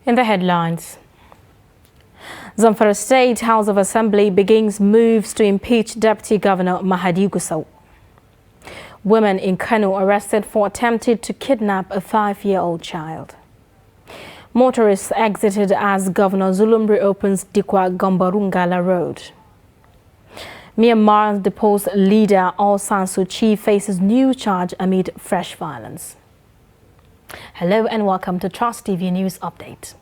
In the headlines, Zamfara State House of Assembly begins moves to impeach Deputy Governor Mahadi Gusau. Women in Kano arrested for attempting to kidnap a 5-year-old child. Motorists exited as Governor Zulum reopens Dikwa Gombarungala Road. Myanmar's deposed leader Aung San Suu Kyi faces new charge amid fresh violence. Hello and welcome to Trust TV News Update.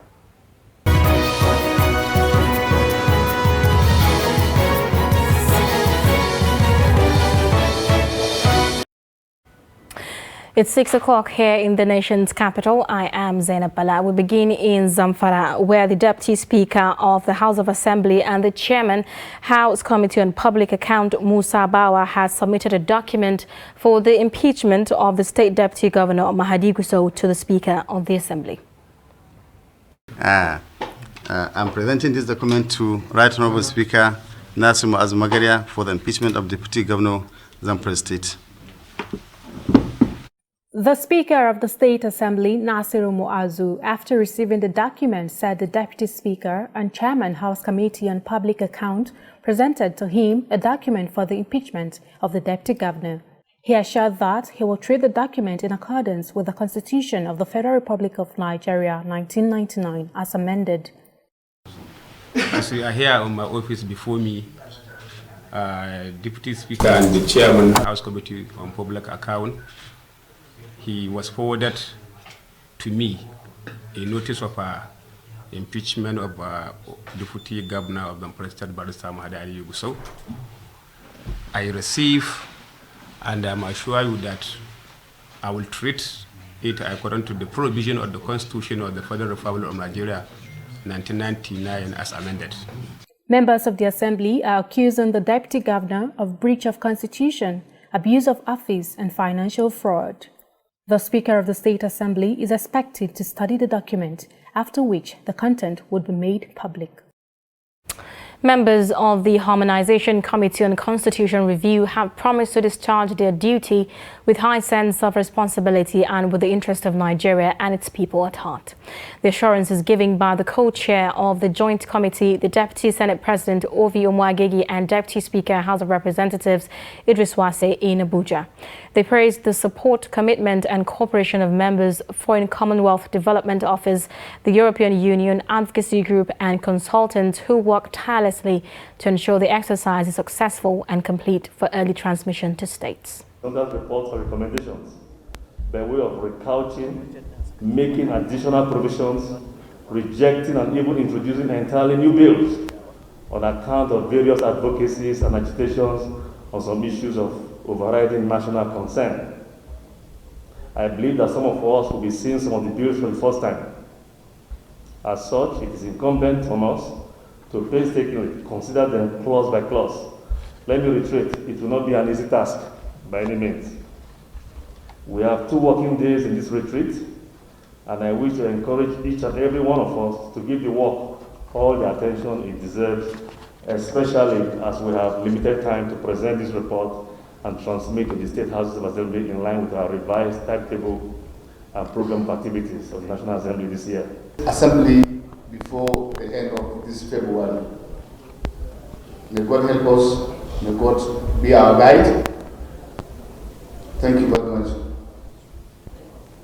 It's 6 o'clock here in the nation's capital. I am Zainab Bala. We begin in Zamfara, where the Deputy Speaker of the House of Assembly and the Chairman, House Committee on Public Account, Musa Bawa, has submitted a document for the impeachment of the State Deputy Governor Mahadi Gusau to the Speaker of the Assembly. I'm presenting this document to Right Honorable Speaker Nasir Azmagaria for the impeachment of Deputy Governor Zamfara State. The Speaker of the State Assembly, Nasiru Muazu, after receiving the document, said the Deputy Speaker and Chairman House Committee on Public Account presented to him a document for the impeachment of the Deputy Governor. He assured that he will treat the document in accordance with the Constitution of the Federal Republic of Nigeria, 1999, as amended. As we are here on my office before me, Deputy Speaker and the Chairman House Committee on Public Account, he was forwarded to me a notice of impeachment of Deputy Governor of the President Barrister Mahadi Gusau. I receive, and I'm assure you that I will treat it according to the provision of the Constitution of the Federal Republic of Nigeria, 1999, as amended. Members of the Assembly are accusing the Deputy Governor of breach of Constitution, abuse of office, and financial fraud. The Speaker of the State Assembly is expected to study the document, after which the content would be made public. Members of the Harmonization Committee on Constitution Review have promised to discharge their duty with high sense of responsibility and with the interest of Nigeria and its people at heart. The assurance is given by the co-chair of the Joint Committee, the Deputy Senate President Ovi Omwagegi, and Deputy Speaker House of Representatives Idris Wase in Abuja. They praised the support, commitment and cooperation of members, Foreign Commonwealth Development Office, the European Union Advocacy Group and consultants who work tirelessly to ensure the exercise is successful and complete for early transmission to states. Conduct reports or recommendations by way of recouching, making additional provisions, rejecting and even introducing entirely new bills on account of various advocacies and agitations on some issues of overriding national concern. I believe that some of us will be seeing some of the bills for the first time. As such, it is incumbent on us to painstakingly consider them clause by clause. Let me reiterate, it will not be an easy task by any means. We have 2 working days in this retreat, and I wish to encourage each and every one of us to give the work all the attention it deserves, especially as we have limited time to present this report and transmit to the State Houses of Assembly in line with our revised timetable and program of activities of the National Assembly this year. Assembly before the end of this February. May God help us, may God be our guide. Thank you very much.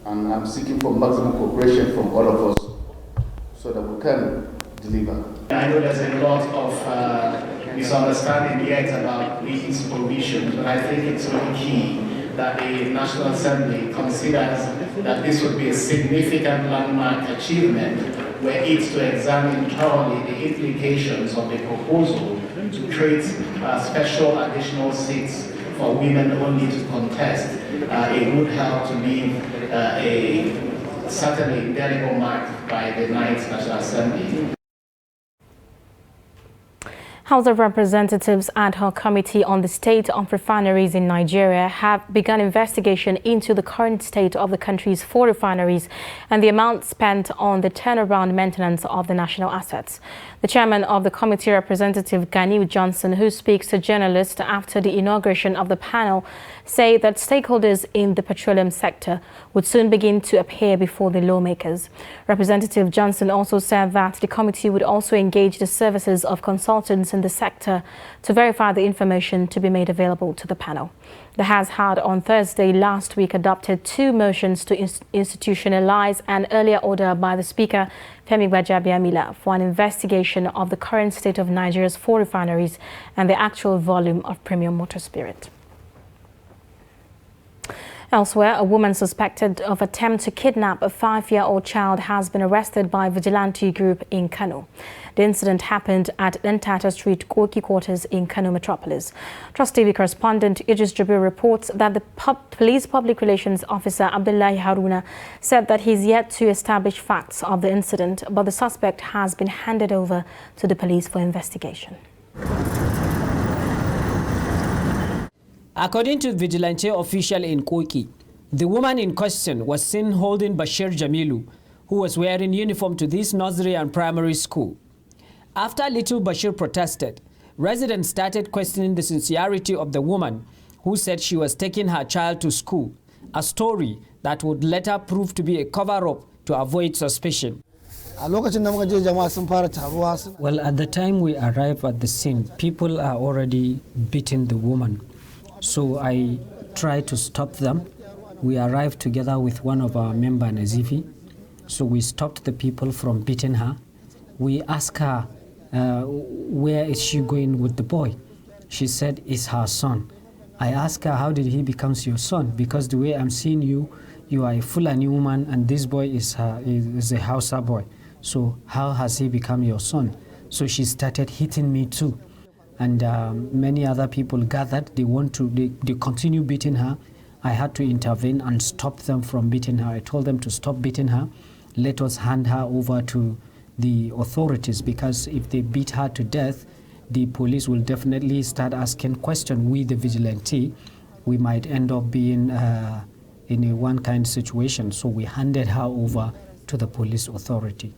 And I'm seeking for maximum cooperation from all of us so that we can deliver. I know there's a lot of misunderstanding yet about these provisions, but I think it's really key that the National Assembly considers that this would be a significant landmark achievement were it to examine thoroughly the implications of the proposal to create special additional seats for women only to contest. It would help to leave a certainly indelible mark by the 9th National Assembly. House of Representatives Ad Hoc Committee on the State of Refineries in Nigeria have begun investigation into the current state of the country's 4 refineries and the amount spent on the turnaround maintenance of the national assets. The chairman of the committee, Representative Ganiu Johnson, who speaks to journalists after the inauguration of the panel, say that stakeholders in the petroleum sector would soon begin to appear before the lawmakers. Representative Johnson also said that the committee would also engage the services of consultants in the sector to verify the information to be made available to the panel. The House had on Thursday last week adopted 2 motions to institutionalize an earlier order by the Speaker, Femi Gbajabiamila, for an investigation of the current state of Nigeria's 4 refineries and the actual volume of premium motor spirit. Elsewhere, a woman suspected of attempt to kidnap a 5-year-old child has been arrested by a vigilante group in Kano. The incident happened at Ntata Street, Koki quarters in Kano metropolis. Trust TV correspondent Idris Jabril reports that the police public relations officer Abdullahi Haruna said that he's yet to establish facts of the incident, but the suspect has been handed over to the police for investigation. According to vigilante official in Koki, the woman in question was seen holding Bashir Jamilu, who was wearing uniform to this nursery and primary school. After little Bashir protested, residents started questioning the sincerity of the woman, who said she was taking her child to school, a story that would later prove to be a cover-up to avoid suspicion. Well, at the time we arrived at the scene, people are already beating the woman. So I tried to stop them. We arrived together with one of our members, Nazifi. So we stopped the people from beating her. We asked her, where is she going with the boy? She said, it's her son. I asked her, how did he become your son? Because the way I'm seeing you, you are a Fulani woman and this boy is a Hausa boy. So how has he become your son? So she started hitting me too. And many other people gathered. They continue beating her. I had to intervene and stop them from beating her. I told them to stop beating her. Let us hand her over to the authorities, because if they beat her to death, the police will definitely start asking questions. We, the vigilante, we might end up being in a one-kind situation. So we handed her over to the police authority.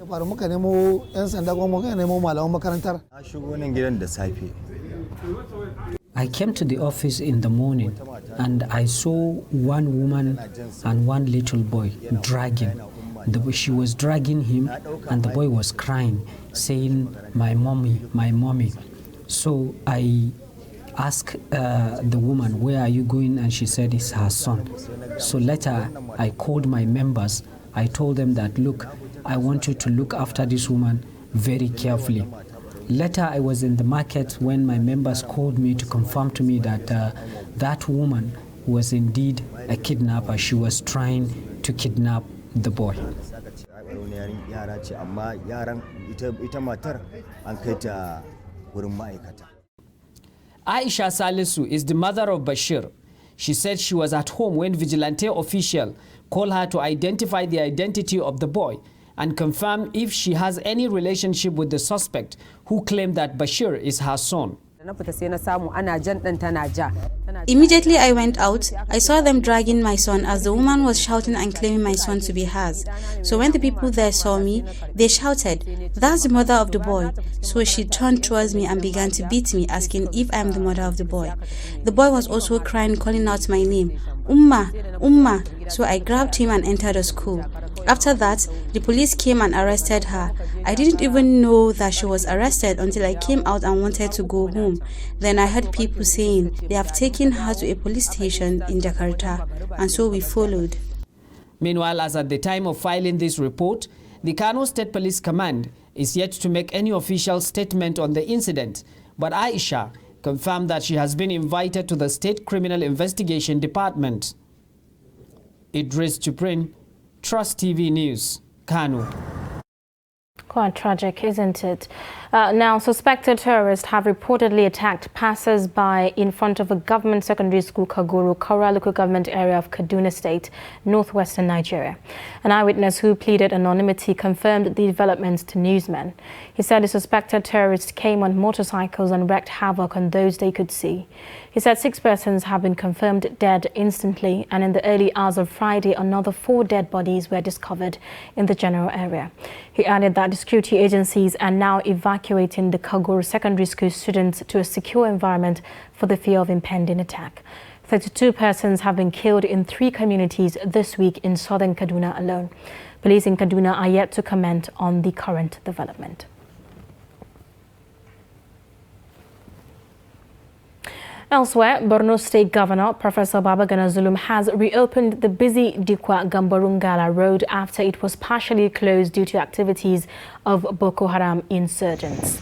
I came to the office in the morning and I saw one woman and one little boy dragging. She was dragging him and the boy was crying, saying, my mommy, my mommy. So I asked the woman, where are you going? And she said it's her son. So later I called my members. I told them that, look, I want you to look after this woman very carefully. Later, I was in the market when my members called me to confirm to me that that woman was indeed a kidnapper. She was trying to kidnap the boy. Aisha Salisu is the mother of Bashir. She said she was at home when vigilante official called her to identify the identity of the boy and confirm if she has any relationship with the suspect, who claimed that Bashir is her son. Immediately I went out, I saw them dragging my son as the woman was shouting and claiming my son to be hers. So when the people there saw me, they shouted, "That's the mother of the boy." So she turned towards me and began to beat me, asking if I am the mother of the boy. The boy was also crying, calling out my name, "Umma, Umma." So I grabbed him and entered the school. After that, the police came and arrested her. I didn't even know that she was arrested until I came out and wanted to go home. Then I heard people saying they have taken her to a police station in Jakarta, and so we followed. Meanwhile, as at the time of filing this report, the Kano State Police Command is yet to make any official statement on the incident, but Aisha confirmed that she has been invited to the State Criminal Investigation Department. Idris Jabril, Trust TV News, Kano. Quite tragic, isn't it? Now, suspected terrorists have reportedly attacked passers-by in front of a government secondary school, Kaguru, Kaura local government area of Kaduna State, northwestern Nigeria. An eyewitness who pleaded anonymity confirmed the developments to newsmen. He said the suspected terrorists came on motorcycles and wreaked havoc on those they could see. He said 6 persons have been confirmed dead instantly, and in the early hours of Friday, another 4 dead bodies were discovered in the general area. He added that the security agencies are now evacuating the Kaguru secondary school students to a secure environment for the fear of impending attack. 32 persons have been killed in 3 communities this week in southern Kaduna alone. Police in Kaduna are yet to comment on the current development. Elsewhere, Borno State Governor Professor Babagana Zulum has reopened the busy Dikwa-Gamborungala road after it was partially closed due to activities of Boko Haram insurgents.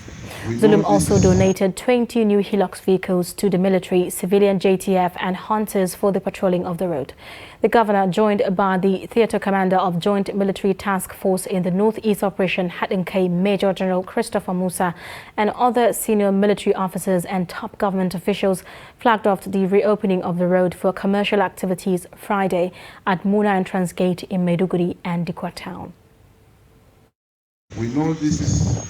Zulum also donated 20 new Hilux vehicles to the military, civilian JTF and hunters for the patrolling of the road. The governor, joined by the theatre commander of Joint Military Task Force in the Northeast Operation Hatinkai, Major General Christopher Musa, and other senior military officers and top government officials, flagged off the reopening of the road for commercial activities Friday at Muna Entrance Gate in Maiduguri and Dikwa Town. We know this is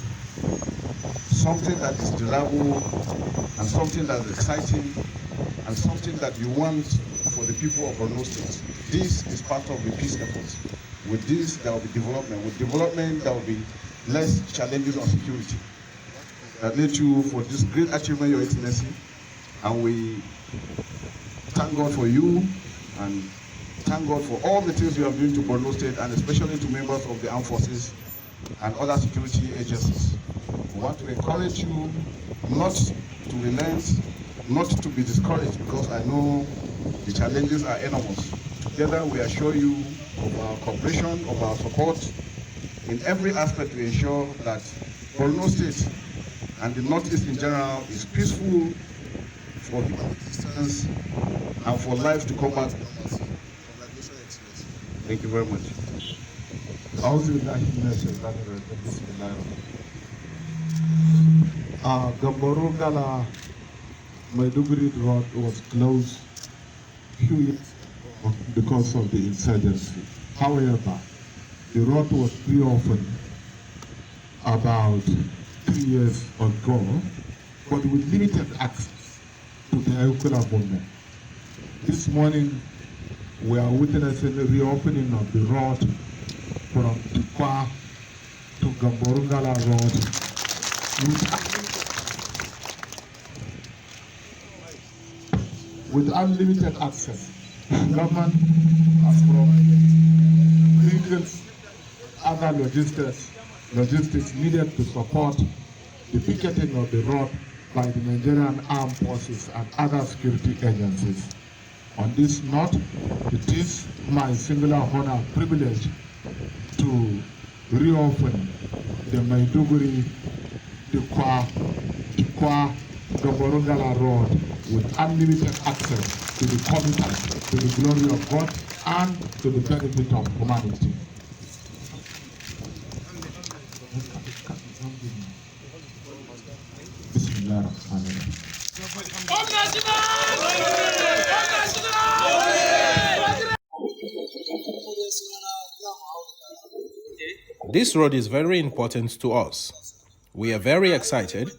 something that is desirable and something that is exciting and something that you want for the people of Borno State. This is part of the peace effort. With this, there will be development. With development, there will be less challenges on security. That led you for this great achievement, Your Excellency. And we thank God for you and thank God for all the things you have done to Borno State and especially to members of the armed forces and other security agencies. We want to encourage you not to relent, not to be discouraged, because I know the challenges are enormous. Together we assure you of our cooperation, of our support in every aspect to ensure that Borno State and the Northeast in general is peaceful for human existence and for life to come back. Thank you very much. Gamborungala Maiduguri road was closed few years ago because of the insurgency. However, the road was reopened about 3 years ago, but with limited access to the Ayukura movement. This morning, we are witnessing the reopening of the road from Dikwa to Gamborungala road with unlimited access. Government has provided other logistics needed to support the picketing of the road by the Nigerian armed forces and other security agencies. On this note, it is my singular honor and privilege to reopen the Maiduguri Dikwa Gamborungala road with unlimited access to the commitment, to the glory of God and to the benefit of humanity. This road is very important to us. We are very excited.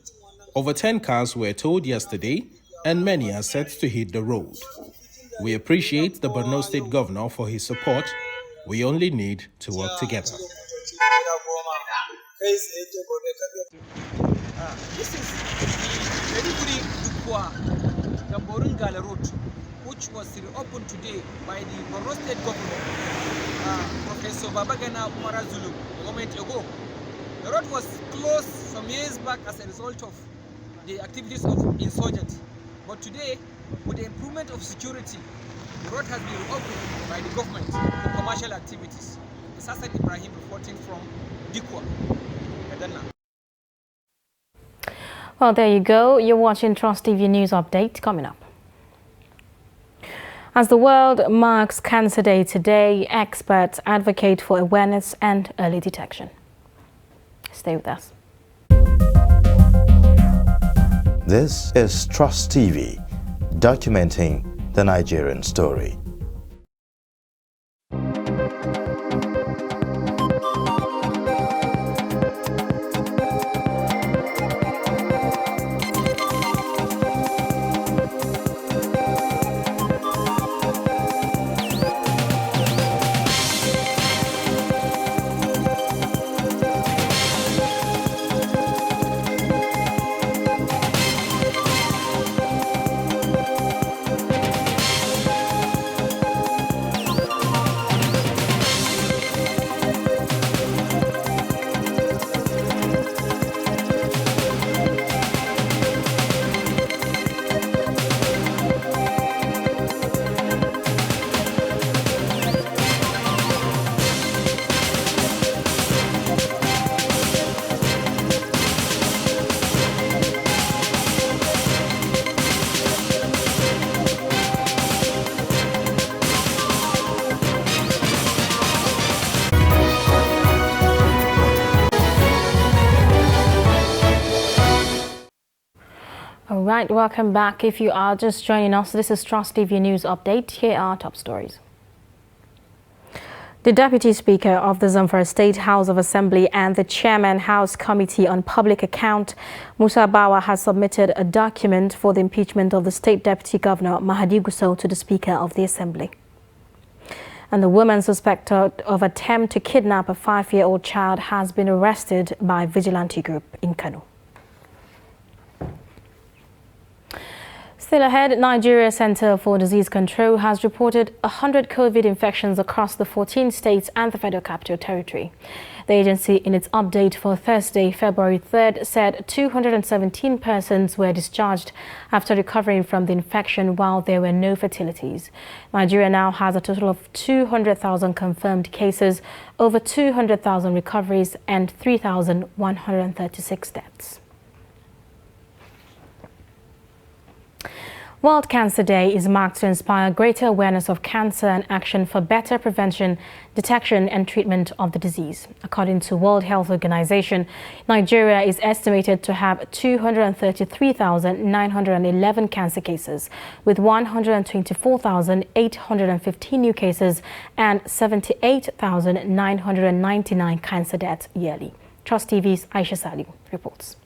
Over 10 cars were towed yesterday and many are set to hit the road. We appreciate the Borno State Governor for his support. We only need to work together. This is Maiduguri Gamborungala road, which was reopened today by the Borno State Governor, Professor Babagana Zulu, a moment ago. The road was closed some years back as a result of the activities of insurgents. But today, with the improvement of security, the road has been reopened by the government for commercial activities. It's Hassan Ibrahim reporting from Dikwa, Kaduna. Well, there you go. You're watching Trust TV News Update. Coming up. As the world marks Cancer Day today, experts advocate for awareness and early detection. Stay with us. This is Trust TV, documenting the Nigerian story. Right, welcome back. If you are just joining us, this is Trust TV News Update. Here are top stories. The Deputy Speaker of the Zamfara State House of Assembly and the Chairman House Committee on Public Account, Musa Bawa, has submitted a document for the impeachment of the State Deputy Governor Mahadi Gusau to the Speaker of the Assembly. And the woman suspected of attempt to kidnap a 5-year-old child has been arrested by a vigilante group in Kano. Still ahead, Nigeria Center for Disease Control has reported 100 COVID infections across the 14 states and the Federal Capital Territory. The agency, in its update for Thursday, February 3rd, said 217 persons were discharged after recovering from the infection, while there were no fatalities. Nigeria now has a total of 200,000 confirmed cases, over 200,000 recoveries, and 3,136 deaths. World Cancer Day is marked to inspire greater awareness of cancer and action for better prevention, detection and treatment of the disease. According to World Health Organization, Nigeria is estimated to have 233,911 cancer cases, with 124,815 new cases and 78,999 cancer deaths yearly. Trust TV's Aisha Saliu reports.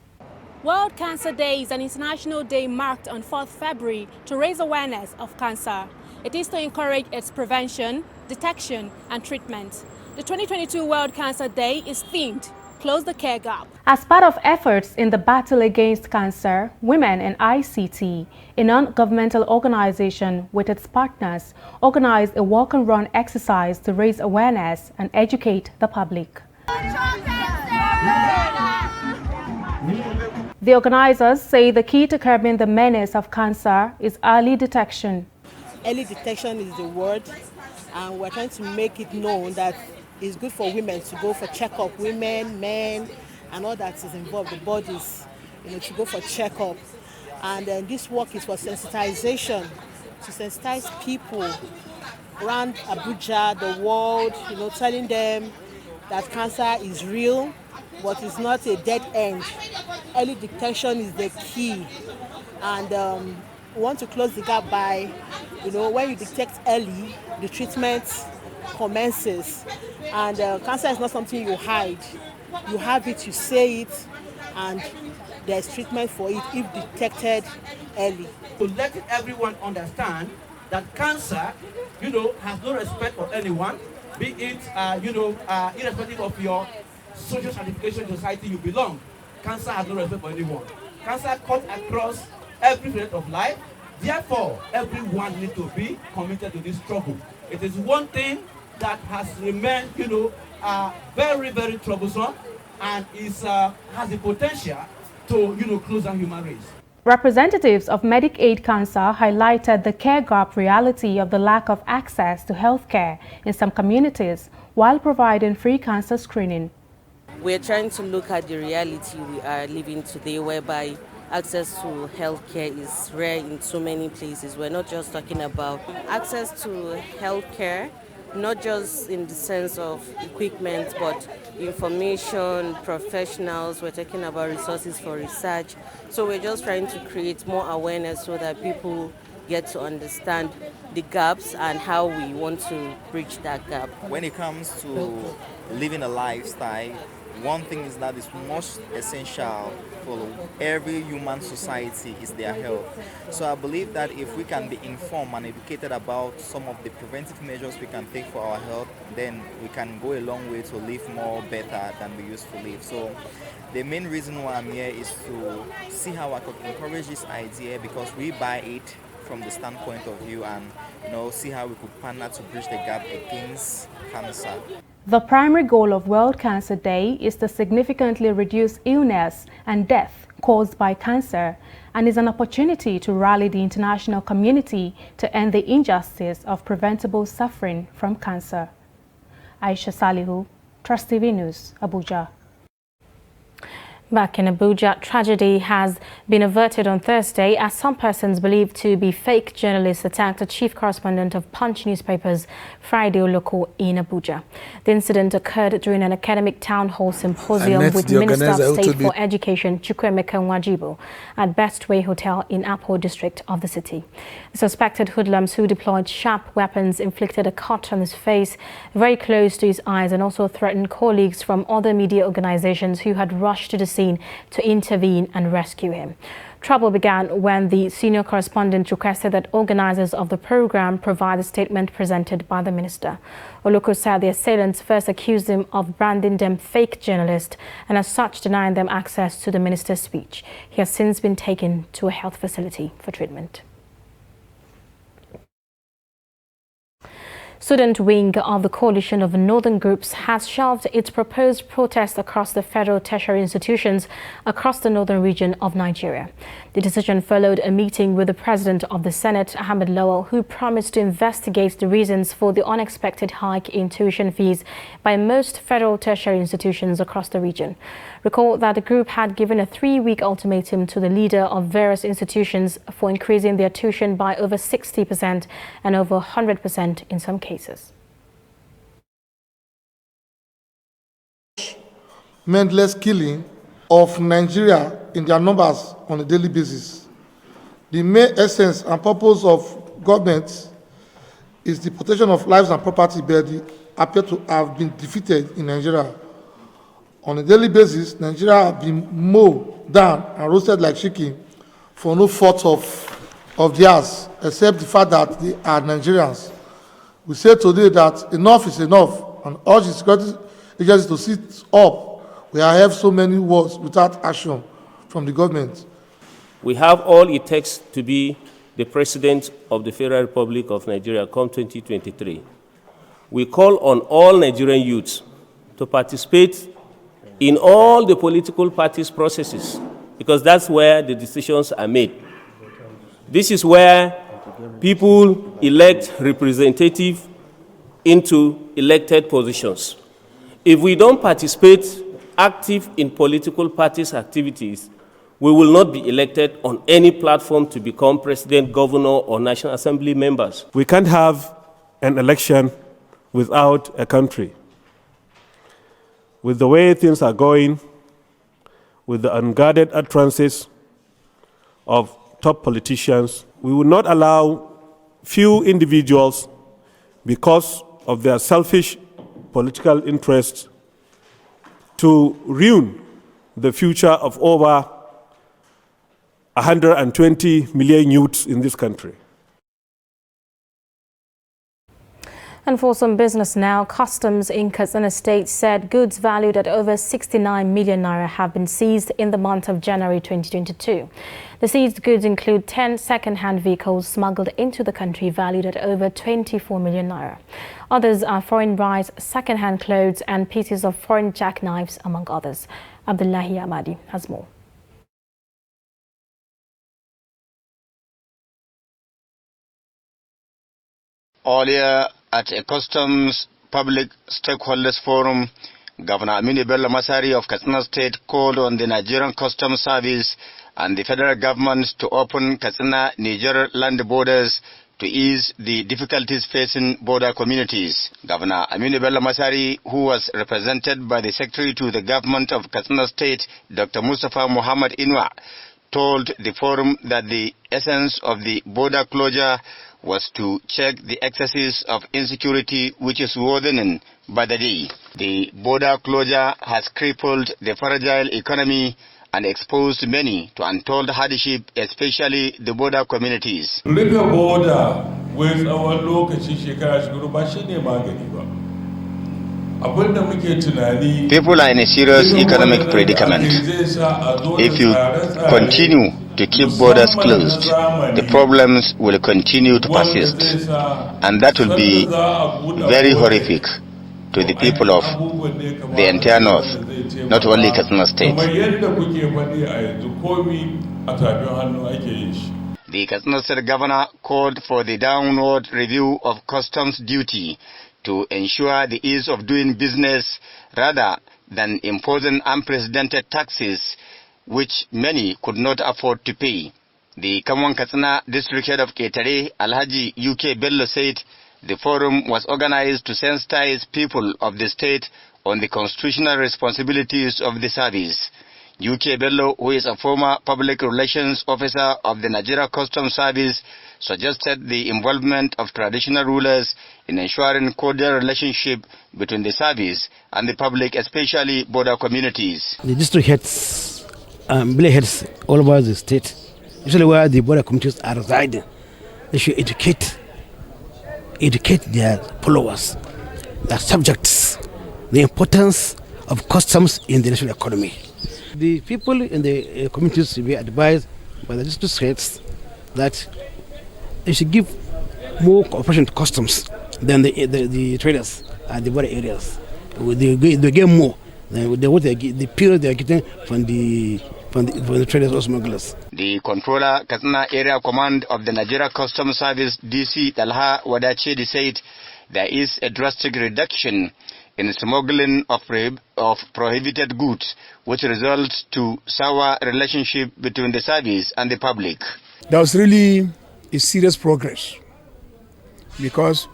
World Cancer Day is an international day marked on 4th February to raise awareness of cancer. It is to encourage its prevention, detection and treatment. The 2022 World Cancer Day is themed Close the Care Gap. As part of efforts in the battle against cancer, Women in ICT, a non-governmental organization with its partners, organized a walk and run exercise to raise awareness and educate the public. The organizers say the key to curbing the menace of cancer is early detection. Early detection is the word, and we're trying to make it known that it's good for women to go for checkup. Women, men, and all that is involved, the bodies, to go for checkup. And then this work is for sensitization, to sensitize people around Abuja, the world, telling them that cancer is real, but it's not a dead end. Early detection is the key, and we want to close the gap by, when you detect early, the treatment commences. And cancer is not something you hide. You have it, you say it, and there's treatment for it if detected early. To let everyone understand that cancer, has no respect for anyone, be it, irrespective of your social stratification society you belong. Cancer has no respect for anyone. Cancer cuts across every field of life. Therefore, everyone needs to be committed to this struggle. It is one thing that has remained, very, very troublesome, and has the potential to, close down human race. Representatives of Medicaid Cancer highlighted the care gap reality of the lack of access to health care in some communities while providing free cancer screening. We're trying to look at the reality we are living today, whereby access to healthcare is rare in so many places. We're not just talking about access to healthcare, not just in the sense of equipment, but information, professionals. We're talking about resources for research. So we're just trying to create more awareness so that people get to understand the gaps and how we want to bridge that gap. When it comes to living a lifestyle, one thing is that is most essential for every human society is their health. So I believe that if we can be informed and educated about some of the preventive measures we can take for our health, then we can go a long way to live more better than we used to live. So the main reason why I'm here is to see how I could encourage this idea, because we buy it from the standpoint of view and see how we could partner to bridge the gap against cancer. The primary goal of World Cancer Day is to significantly reduce illness and death caused by cancer, and is an opportunity to rally the international community to end the injustice of preventable suffering from cancer. Aisha Salihu, Trust TV News, Abuja. Back in Abuja, tragedy has been averted on Thursday as some persons believed to be fake journalists attacked a chief correspondent of Punch newspapers, Friday Oloko, in Abuja. The incident occurred during an academic town hall symposium with Minister of State for Education, Chukwuemeka Nwajibo, at Bestway Hotel in Apo district of the city. The suspected hoodlums who deployed sharp weapons inflicted a cut on his face very close to his eyes and also threatened colleagues from other media organizations who had rushed to the scene to intervene and rescue him. Trouble began when the senior correspondent requested that organizers of the program provide a statement presented by the minister. Oloko said the assailants first accused him of branding them fake journalists and as such denying them access to the minister's speech. He has since been taken to a health facility for treatment. Student wing of the coalition of northern groups has shelved its proposed protest across the federal tertiary institutions across the northern region of Nigeria. The decision followed a meeting with the president of the Senate, Ahmed Lawal, who promised to investigate the reasons for the unexpected hike in tuition fees by most federal tertiary institutions across the region. Recall that the group had given a 3-week ultimatum to the leader of various institutions for increasing their tuition by over 60% and over 100% in some cases. Mindless killing of Nigeria in their numbers on a daily basis. The main essence and purpose of government is the protection of lives and property, but they appear to have been defeated in Nigeria. On a daily basis, Nigeria have been mowed down and roasted like chicken for no fault of theirs, except the fact that they are Nigerians. We say today that enough is enough and urge the security agencies to sit up. We have so many wars without action from the government. We have all it takes to be the President of the Federal Republic of Nigeria come 2023. We call on all Nigerian youths to participate in all the political parties' processes, because that's where the decisions are made. This is where people elect representatives into elected positions. If we don't participate active in political parties' activities, we will not be elected on any platform to become president, governor, or National Assembly members. We can't have an election without a country. With the way things are going, with the unguarded utterances of top politicians, we will not allow few individuals, because of their selfish political interests, to ruin the future of over 120 million youths in this country. And for some business now, customs in Katsina State said goods valued at over 69 million naira have been seized in the month of January 2022. The seized goods include 10 second-hand vehicles smuggled into the country valued at over 24 million naira. Others are foreign rice, second-hand clothes and pieces of foreign jackknives, among others. Abdullahi Ahmadi has more. Earlier, at a customs public stakeholders forum, Governor Aminu Bello Masari of Katsina State called on the Nigerian Customs Service and the federal government to open Katsina-Niger land borders to ease the difficulties facing border communities. Governor Aminu Bello Masari, who was represented by the Secretary to the Government of Katsina State, Dr. Mustafa Muhammad Inwa, told the forum that the essence of the border closure was to check the excesses of insecurity which is worsening by the day. The border closure has crippled the fragile economy and exposed many to untold hardship, especially the border communities. Rufe border wai tsawon lokaci shekara shekaru ba shine magani ba. Abinda muke tunani, people are in a serious economic predicament. If you continue to keep borders closed, the problems will continue to persist, and that will be very horrific to the people of the entire north, not only Katsina State. The Katsina State Governor called for the downward review of customs duty to ensure the ease of doing business. Rather, than imposing unprecedented taxes which many could not afford to pay. The Kamwan Katsina district head of Ketare, Alhaji UK Bello, said the forum was organized to sensitize people of the state on the constitutional responsibilities of the service. UK Bello, who is a former public relations officer of the Nigeria Customs Service, suggested the involvement of traditional rulers in ensuring cordial relationship between the service and the public, especially border communities. The district heads, village heads all over the state, usually where the border communities are residing, they should educate their followers, their subjects, the importance of customs in the national economy. The people in the communities should be advised by the district heads that they should give more cooperation to customs than the traders at the border areas. They get more than the period they are getting from the traders or smugglers. The controller, Katsina Area Command of the Nigeria Customs Service, DC Talha Wadachedi, said there is a drastic reduction in smuggling of prohibited goods, which results to sour relationship between the service and the public. There was really a serious progress because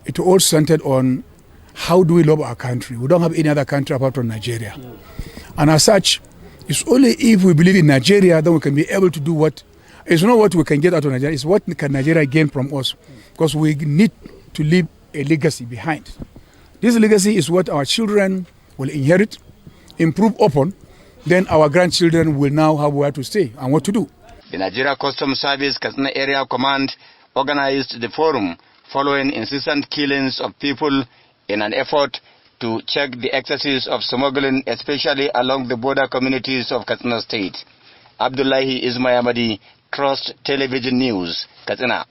it all centered on how do we love our country. We don't have any other country apart from Nigeria. And as such, it's only if we believe in Nigeria that we can be able to do what, it's not what we can get out of Nigeria, it's what can Nigeria gain from us, because we need to leave a legacy behind. This legacy is what our children will inherit, improve upon, then our grandchildren will now have where to stay and what to do. The Nigeria Customs Service Katsina Area Command organized the forum following incessant killings of people in an effort to check the excesses of smuggling, especially along the border communities of Katsina State. Abdullahi Ismayamadi, Trust Television News, Katsina.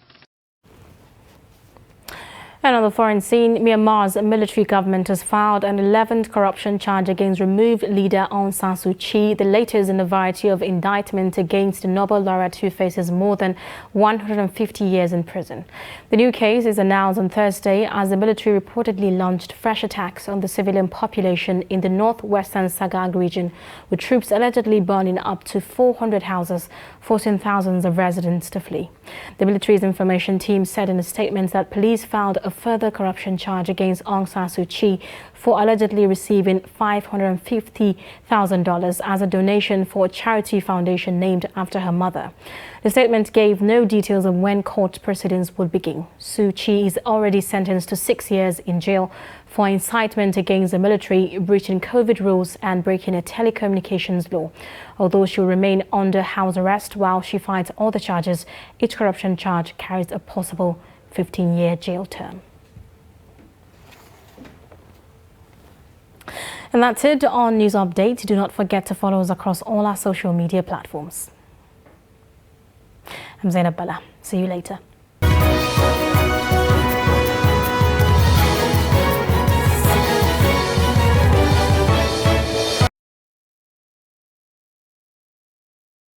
And on the foreign scene, Myanmar's military government has filed an 11th corruption charge against removed leader Aung San Suu Kyi, the latest in a variety of indictments against the Nobel laureate who faces more than 150 years in prison. The new case is announced on Thursday as the military reportedly launched fresh attacks on the civilian population in the northwestern Sagag region, with troops allegedly burning up to 400 houses, forcing thousands of residents to flee. The military's information team said in a statement that police found a further corruption charge against Aung San Suu Kyi for allegedly receiving $550,000 as a donation for a charity foundation named after her mother. The statement gave no details of when court proceedings would begin. Suu Kyi is already sentenced to 6 years in jail for incitement against the military, breaching COVID rules and breaking a telecommunications law. Although she will remain under house arrest while she fights all the charges, each corruption charge carries a possible 15-year jail term. And that's it on News Update. Do not forget to follow us across all our social media platforms. I'm Zainab Bala. See you later.